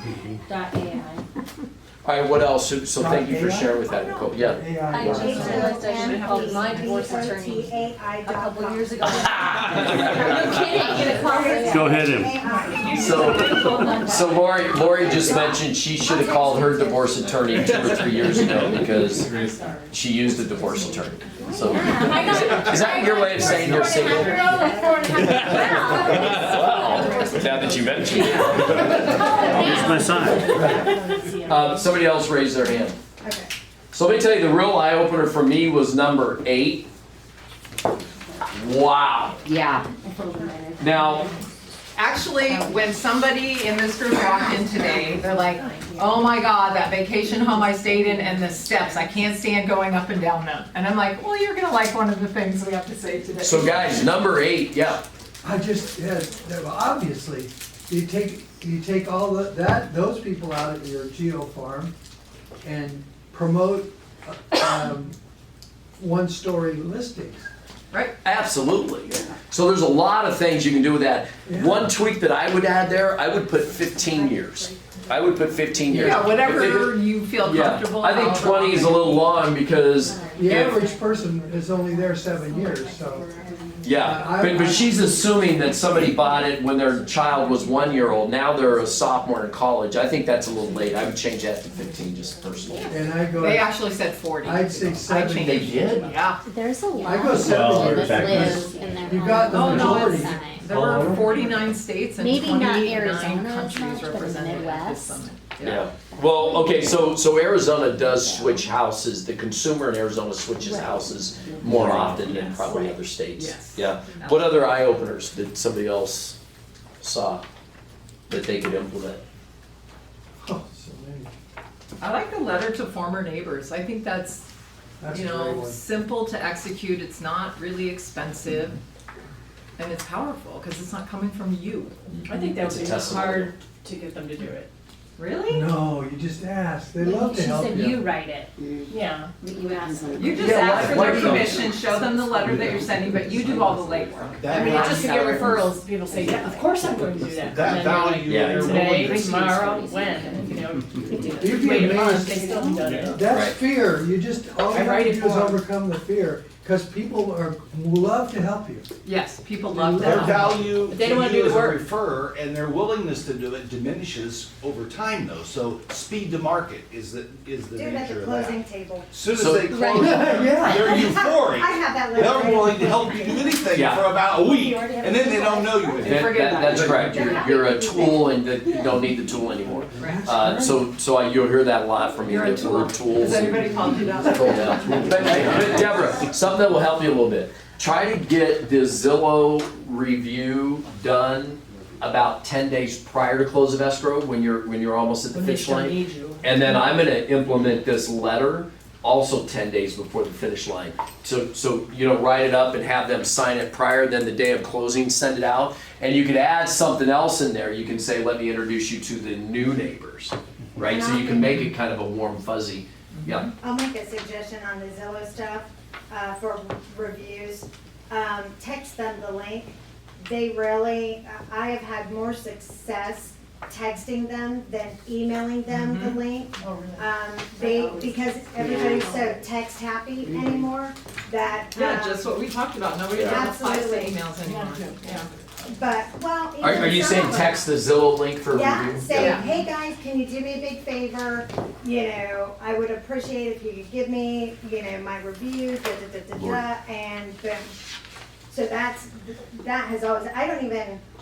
All right, what else? So thank you for sharing with that, Nicole. Yeah. AI. I just realized I should have called my divorce attorney a couple years ago. No kidding. Go ahead and. So Lori just mentioned she should have called her divorce attorney 2 or 3 years ago because she used a divorce attorney. So, is that your way of saying you're single? Now that you mentioned it. Here's my sign. Somebody else raised their hand. Okay. So let me tell you, the real eye opener for me was number 8. Wow. Yeah. Now, Actually, when somebody in this group walked in today, they're like, oh my God, that vacation home I stayed in and the steps, I can't stand going up and down them. And I'm like, well, you're gonna like one of the things we have to say today. so guys, number 8, yeah. I just had, obviously, you take all those people out of your geo farm and promote, one-story listings. Right? Absolutely. So there's a lot of things you can do with that. Yeah. One tweak that I would add there, I would put 15 years. I would put 15 years. Yeah, If whatever they- you feel Yeah, comfortable. I think however 20 is a long little long because, The if- average person is only there 7 years, so. yeah, but she's assuming that somebody bought it when their child was 1 year old. Now they're a sophomore in college. I think that's a little late. I would change that to 15 just personally. And I go, They actually said 40. I'd say I 7. changed. They did? Yeah. There's a lot. I go 7 Well, years. back live in their You got the homes Oh, no, all the majority. time. There were 49 states and Maybe not 29 Arizona as countries much, but in the represented at this Midwest. summit. Yeah. Well, okay, so Arizona does switch houses. The consumer in Arizona switches houses more often than probably other states. Yes. Yeah. What other eye openers did somebody else saw that they could implement? Oh, so many. I like the letter to former neighbors. I think that's, That's you a great know, one. simple to execute. It's not really expensive. And it's powerful because it's not coming from you. I think that It's would a be testimony. hard to get them to do it. Really? No, you just ask. They love to help She said you. you write it. Yeah. You ask them. You just Yeah, ask for why their don't- permission, show them the letter that you're sending, but you do all the legwork. I mean, just to get referrals, people say, yeah, of course I'm going to do that. That And then value Yeah, they're like, they're today, tomorrow, when, you know, You'd be wait a month, amazed. they still haven't done it. That's Right. fear. You just, all you I have write to it do is for 'em. overcome the fear, because people love to help you. Yes, people love Their that. value But they to don't wanna you do the as a work. referrer and their willingness to do it diminishes over time though. So speed to market is the Do it at nature the of closing that. table. As soon as So- they close, Yeah. they're I euphoric. have that letter. They're willing to help you do anything Yeah. for about a week, and then they don't know you anymore. That's correct. You're a tool and that you don't need the tool anymore. You'll hear that a lot from me, You're a that we're tool. tools. Has anybody called you that? Yeah. But Deborah, something that will help you a little bit. Try to get the Zillow review done about 10 days prior to close of escrow when you're almost at the When they finish still line. need you. And then I'm gonna implement this letter also 10 days before the finish line. So you know, write it up and have them sign it prior, then the day of closing, send it out. And you could add something else in there. You can say, let me introduce you to the new neighbors, right? So you can make it kind of a warm fuzzy. Yeah. I'll make a suggestion on the Zillow stuff, for reviews. Text them the link. They really, I have had more success texting them than emailing them the link. Because everybody's so text happy anymore that. Yeah, just what we talked about, nobody replies to emails anymore. Yeah. But, well. Are you saying text the Zillow link for Yeah, review? say, Yeah. hey guys, can you do me a big favor? You know, I would appreciate if you could give me, you know, my review, and boom. So that has always,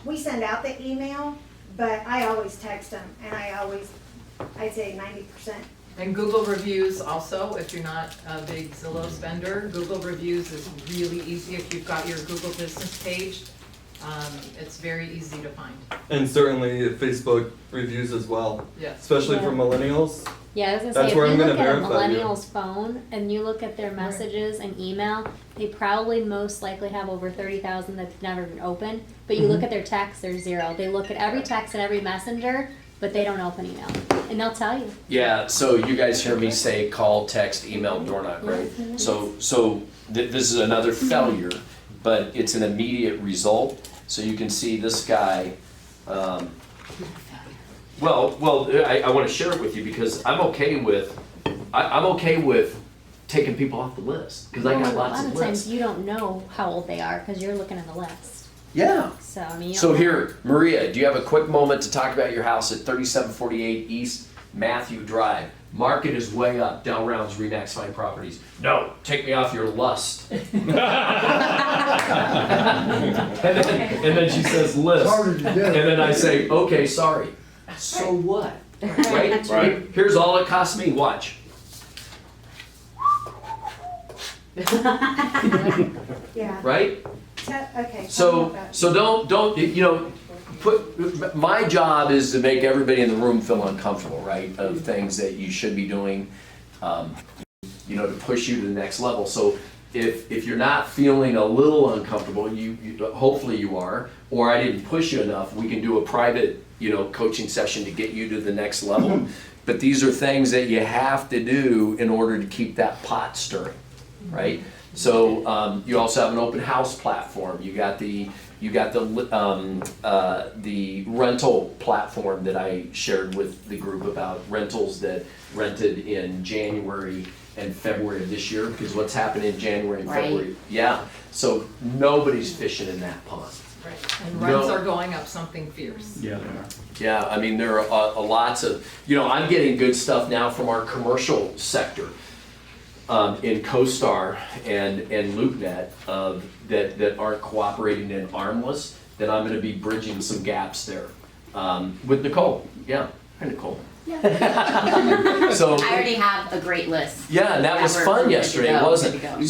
we send out the email, but I always text them, and I'd say 90%. And Google reviews also, if you're not a big Zillow spender, Google reviews is really easy if you've got your Google business page. It's very easy to find. And certainly Facebook reviews as well, Yes. especially for millennials. Yeah, I was gonna That's say, if where you I'm gonna look at a verify you. millennial's phone and you look at their messages and email, they probably most likely have over 30,000 that's never been opened. But you look at their text, they're 0. They look at every text and every messenger, but they don't open email. And they'll tell you. Yeah, so you guys hear me say call, text, email, door knock, right? So this is another failure, but it's an immediate result. So you can see this guy, I want to share it with you because I'm okay with taking people off the list because I got lots a lot of of times lists. you don't know how old they are because you're looking at the list. Yeah. So, I mean, you So don't know. here, Maria, do you have a quick moment to talk about your house at 3748 East Matthew Drive? Market is way up, Del Rounds, Remax Fine Properties. No, take me off your lust. and then she says list. And then I say, okay, sorry. So what? Right? Right. Here's all it costs me, watch. Yeah. Right? Okay. So don't, you know, my job is to make everybody in the room feel uncomfortable, right? Of things that you should be doing, you know, to push you to the next level. So if you're not feeling a little uncomfortable, you hopefully you are, or I didn't push you enough, we can do a private, you know, coaching session to get you to the next level. But these are things that you have to do in order to keep that pot stirring, right? So you also have an open house platform. You got the rental platform that I shared with the group about rentals that rented in January and February of this year, because what's happened in January and February, yeah. So nobody's fishing in that pond. Right. And rents are going up something fierce. Yeah, they are. Yeah, I mean, there are lots of, you know, I'm getting good stuff now from our commercial sector in CoStar and LoopNet that aren't cooperating and armless, that I'm gonna be bridging some gaps there with Nicole. Yeah, hi Nicole. So I already have a great list. yeah, and that was we're fun good to yesterday, go, wasn't good to go. it?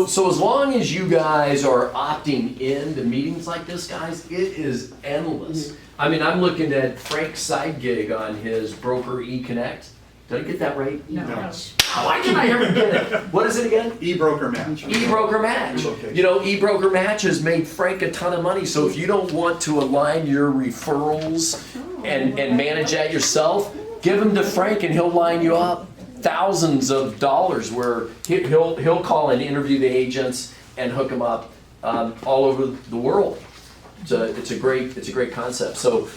So as long as you guys are opting in to meetings like this, guys, it is endless. I mean, I'm looking at Frank's side gig on his Broker eConnect. Did I get that right? No. Why can't I ever get it? What is it again? eBroker Match. eBroker Match. You know, eBroker Match has made Frank a ton of money. So if you don't want to align your referrals and manage that yourself, give them to Frank and he'll line you up thousands of dollars where he'll call and interview the agents and hook them up all over the world. It's a great concept. So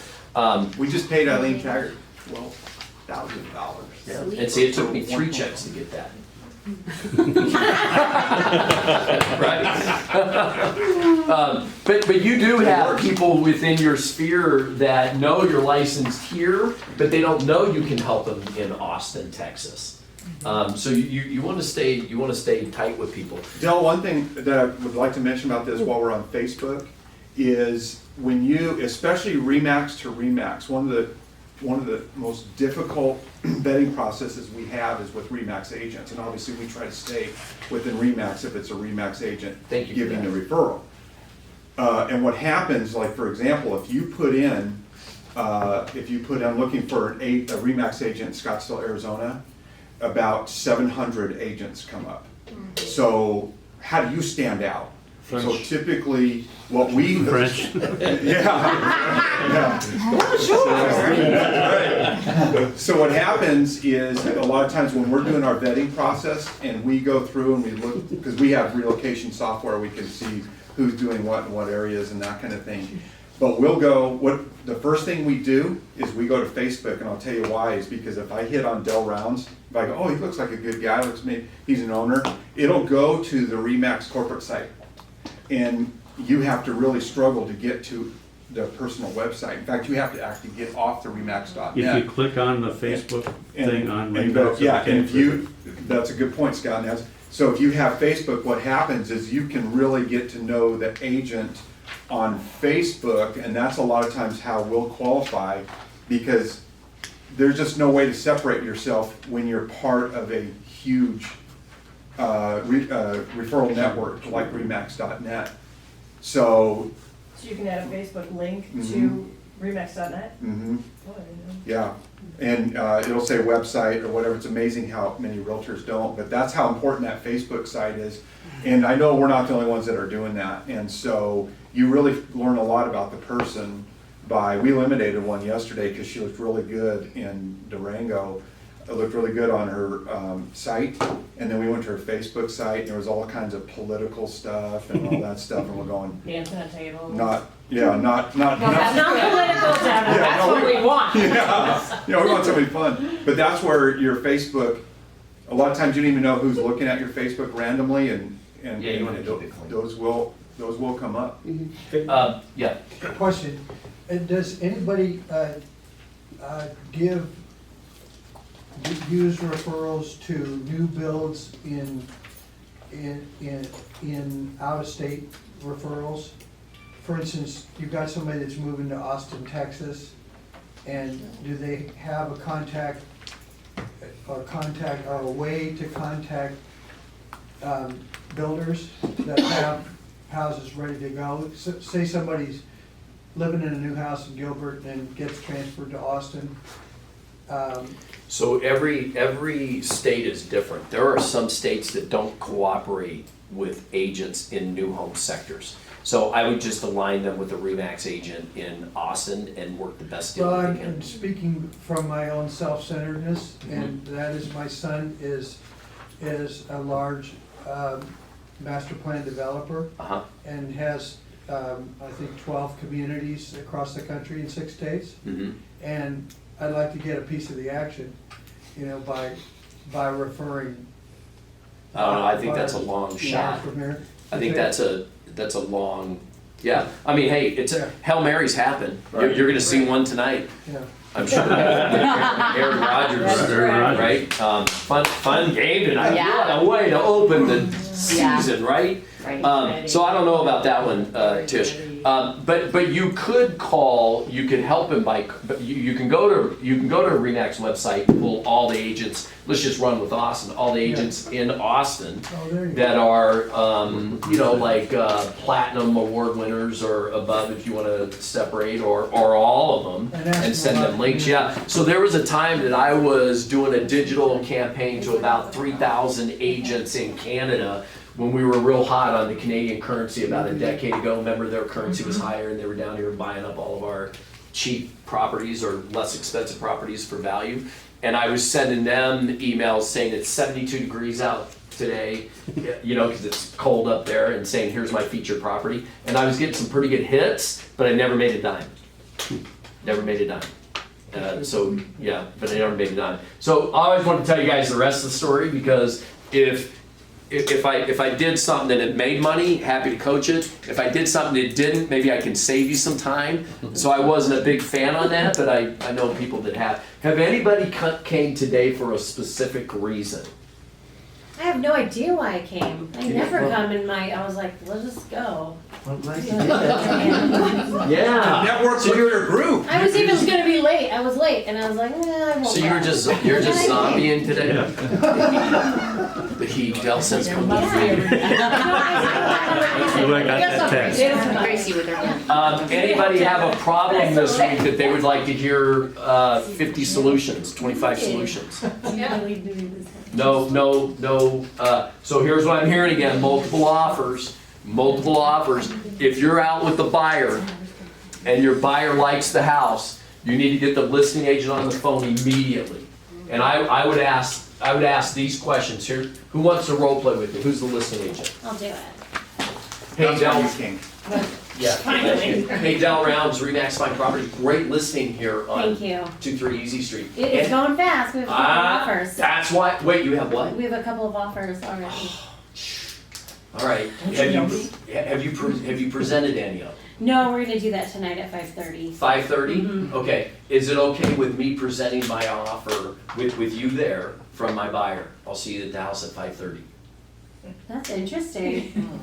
We just paid Eileen Taggart $12,000. yeah. And see, it took me 3 checks to get that. Right. But you do have people within your sphere that know you're licensed here, but they don't know you can help them in Austin, Texas. So you want to stay tight with people. Del, one thing that I would like to mention about this while we're on Facebook is when you, especially Remax to Remax, one of the most difficult vetting processes we have is with Remax agents, and obviously we try to stay within Remax if it's a Remax agent giving the referral. And what happens, like for example, if you put in looking for a Remax agent in Scottsdale, Arizona, about 700 agents come up. So how do you stand out? So typically, what we French. yeah. So what happens is a lot of times when we're doing our vetting process and we go through and we look, because we have relocation software, we can see who's doing what in what areas and that kind of thing. But we'll go, the first thing we do is we go to Facebook, and I'll tell you why, is because if I hit on Del Rounds, if I go, oh, he looks like a good guy, he's an owner, it'll go to the RE/MAX corporate site. And you have to really struggle to get to the personal website. In fact, you have to actually get off the RE/MAX.net. If you click on the Facebook thing on RE/MAX. Yeah, and if you, that's a good point, Scott. So if you have Facebook, what happens is you can really get to know the agent on Facebook, and that's a lot of times how we'll qualify, because there's just no way to separate yourself when you're part of a huge referral network like RE/MAX.net. So you can add a Facebook link Mhm. to RE/MAX.net? mhm. Oh, I didn't know. Yeah, and it'll say website or whatever. It's amazing how many realtors don't, but that's how important that Facebook site is. And I know we're not the only ones that are doing that. And so you really learn a lot about the person we eliminated one yesterday because she looked really good in Durango. It looked really good on her site. And then we went to her Facebook site, and there was all kinds of political stuff and all that stuff. And we're going, Dancing at tables. not Not political, Dana, that's no, what we want. Yeah, we want somebody fun. But that's where your Facebook, a lot of times you don't even know who's looking at your Facebook randomly, and Yeah, you wanna keep it clean. those will come up. Yeah. Question, does anybody use referrals to new builds in out-of-state referrals? For instance, you've got somebody that's moving to Austin, Texas, and do they have a contact or a way to contact builders that have houses ready to go? Say somebody's living in a new house in Gilbert and gets transferred to Austin. So every state is different. There are some states that don't cooperate with agents in new home sectors. So I would just align them with a RE/MAX agent in Austin and work the best deal Well, that I'm they can. speaking from my own self-centeredness, and that is my son is a large master plan developer Uh-huh. and has, I think, 12 communities across the country in 6 states. Mm-hmm. And I'd like to get a piece of the action, by referring. I don't know, I think that's a long shot. From here. I think that's a long, yeah. I mean, hey, Yeah. Hail Marys happen. You're gonna see one tonight, Yeah. I'm sure. Aaron Rodgers, right? Fun game tonight. Yeah. What a way to open the season, right? Right. So I don't know about that one, Tish. But you could help him but you can go to RE/MAX website, pull all the agents. Let's just run with Austin. All the agents in Austin Oh, there you go. that are like platinum award winners or above, if you want to separate, or all of them, and send them links. Yeah. So there was a time that I was doing a digital campaign to about 3,000 agents in Canada when we were real hot on the Canadian currency about a decade ago. Remember, their currency was higher and they were down here buying up all of our cheap properties or less expensive properties for value. And I was sending them emails saying it's 72 degrees out today, because it's cold up there, and saying, here's my featured property. And I was getting some pretty good hits, but I never made a dime. Never made a dime. But I never made a dime. So I always want to tell you guys the rest of the story, because if I did something that it made money, happy to coach it. If I did something that didn't, maybe I can save you some time. So I wasn't a big fan on that, but I know people that have. Have anybody came today for a specific reason? I have no idea why I came. I never come in I was like, let's just go. I'm glad you Yeah. Network with your group. I was even gonna be late. I was late, and I was like, I won't. So go. you're just zombieing today? key. Del says come Yeah. Oh, I got that text. Gracie with her pen. Anybody have a problem this week that they would like to hear 50 solutions, 25 solutions? No, no, no. So here's what I'm hearing again, multiple offers. If you're out with the buyer and your buyer likes the house, you need to get the listing agent on the phone immediately. And I would ask these questions here. Who wants to role play with me? Who's the listing agent? I'll do it. Hey, Del. You king. Yeah. Hey, Del Rounds, Remax Fine Property. Great listing here on Thank you. 23 Easy Street. It's going fast. We have a couple of offers. That's why. Wait, you have what? We have a couple of offers already. All right. Have you presented any of them? No, we're gonna do that tonight at 5:30. 5:30? Okay. Is it okay with me presenting my offer with you there from my buyer? I'll see you at the house at 5:30. That's interesting.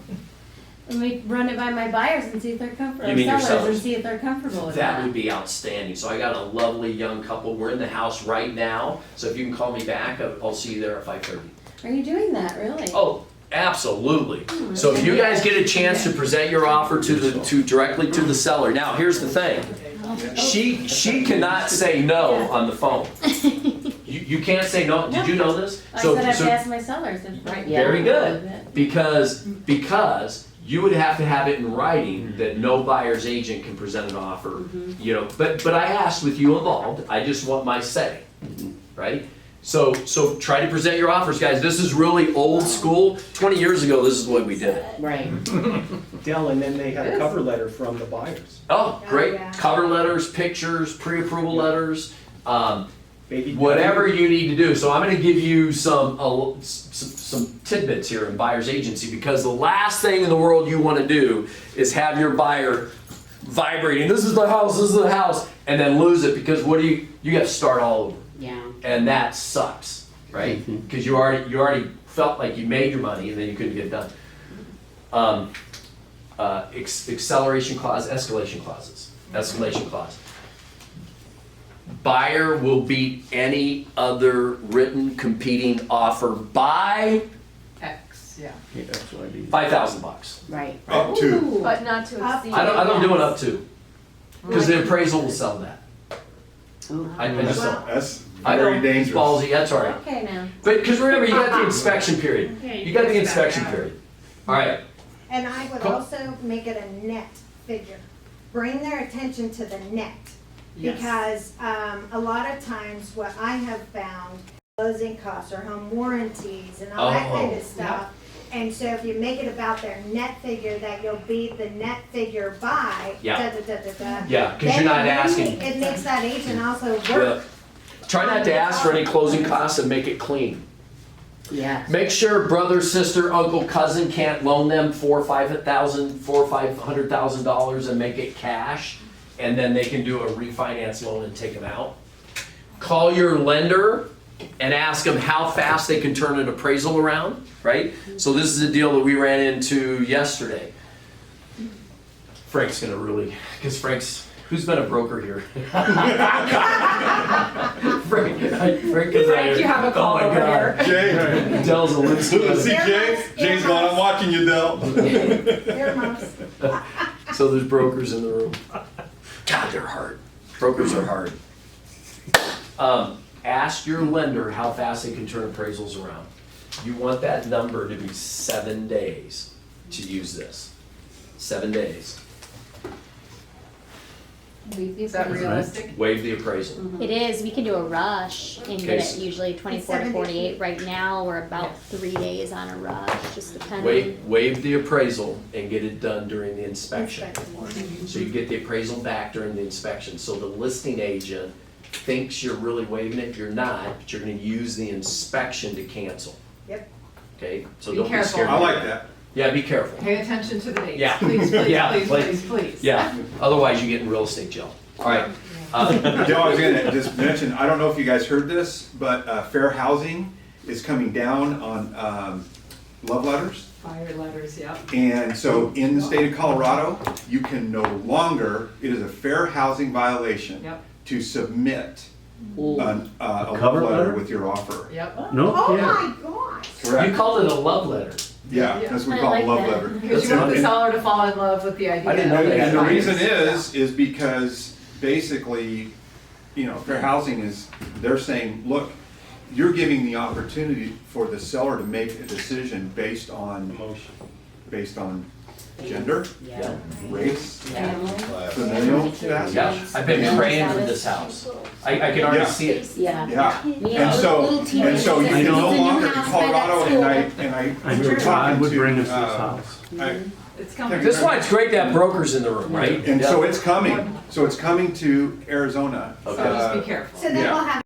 Let me run it by my buyers and see if they're comfortable. You mean your Sellers sellers? and see if they're comfortable with That that. would be outstanding. So I got a lovely young couple. We're in the house right now. So if you can call me back, I'll see you there at 5:30. Are you doing that, really? Oh, absolutely. So if you guys get a chance to present your offer directly to the seller. Now, here's the thing. She cannot say no on the phone. You can't say no. Did you know this? I said I've asked my sellers if. Very good. Because you would have to have it in writing that no buyer's agent can present an offer, you know, but I asked with you involved, I just want my say, right? So try to present your offers, guys. This is really old school. 20 years ago, this is the way we did it. Right. Dell, and then they had a cover letter from the buyers. Oh, great. yeah. Cover letters, pictures, pre-approval letters, Baby whatever you need to do. So I'm gonna give you some tidbits here in buyer's agency, because the last thing in the world you wanna do is have your buyer vibrating, this is the house, and then lose it, because you gotta start all over. Yeah. And that sucks, right? Because you already felt like you made your money and then you couldn't get it done. Acceleration clause, escalation clauses, escalation clause. Buyer will beat any other written competing offer by X, yeah. $5,000. Right. Up to. But not to exceed. I don't do it up to, because the appraisal will sell that. Ooh. I just That's I know, very it's dangerous. ballsy, that's all right. Okay now. But, because remember, you got the inspection period. You got the inspection period. All right. And I would Cool. also make it a net figure. Bring their attention to the net. Yes. Because a lot of times what I have found, closing costs or home warranties and all that kind Oh. of stuff. And so if you make it about their net figure, that you'll beat the net figure by Yeah. da-da-da-da-da. Yeah, 'cause then you're not it asking. It makes that agent also Yeah. work. Try not to ask for any closing costs and make it clean. Yeah. Make sure brother, sister, uncle, cousin can't loan them $400,000 or $500,000 and make it cash, and then they can do a refinance loan and take them out. Call your lender and ask them how fast they can turn an appraisal around, right? So this is a deal that we ran into yesterday. Frank's gonna really, because who's been a broker here? Frank is Frank, you have a call over here. Jay. Dell's a loose See cannon. Jay? Jay's going, I'm watching you, Del. Earmuffs. So there's brokers in the room. God, they're hard. Brokers are hard. Ask your lender how fast they can turn appraisals around. You want that number to be 7 days to use this. 7 days. Is that realistic? Waive the appraisal. It is, we can do a rush and get Okay. it usually 24 to 48. Right now, we're about 3 days on a rush, just depending. Waive the appraisal and get it done during the inspection. So you get the appraisal back during the inspection. So the listing agent thinks you're really waiving it, you're not, but you're gonna use the inspection to cancel. Yep. Okay, so Be don't be careful. scared. I like that. Yeah, be careful. Pay attention to the dates. Yeah. Please, please, Yeah, please, please. please, please. Yeah, otherwise you get in real estate jail. All right. Del, I was gonna just mention, I don't know if you guys heard this, but fair housing is coming down on love letters. Fire letters, yep. And so in the state of Colorado, you can no longer, it is a fair housing violation Yep. to submit a cover love letter letter? with your offer. Yep. No, Oh yeah. my God. You Correct. called it a love letter. Yeah, that's what we I call a like love that. letter. Because you want the seller to fall in love with the idea. I didn't know that. And the reason is because basically, you know, fair housing is, they're saying, look, you're giving the opportunity for the seller to make a decision based on gender, Yeah. race, Family. familial status. Yeah, I've been praying for this house. I can already Yeah. see it. Yeah. Yeah, Me and so, little and teenagers. so you I can know. no It's a new longer in house by that Colorado, school. and I we knew were God talking would to, bring us this house. It's coming. This is why it's great to have brokers in the room, right? And so Yeah. it's coming to Arizona. Okay. So just be careful. So then Yeah. we'll have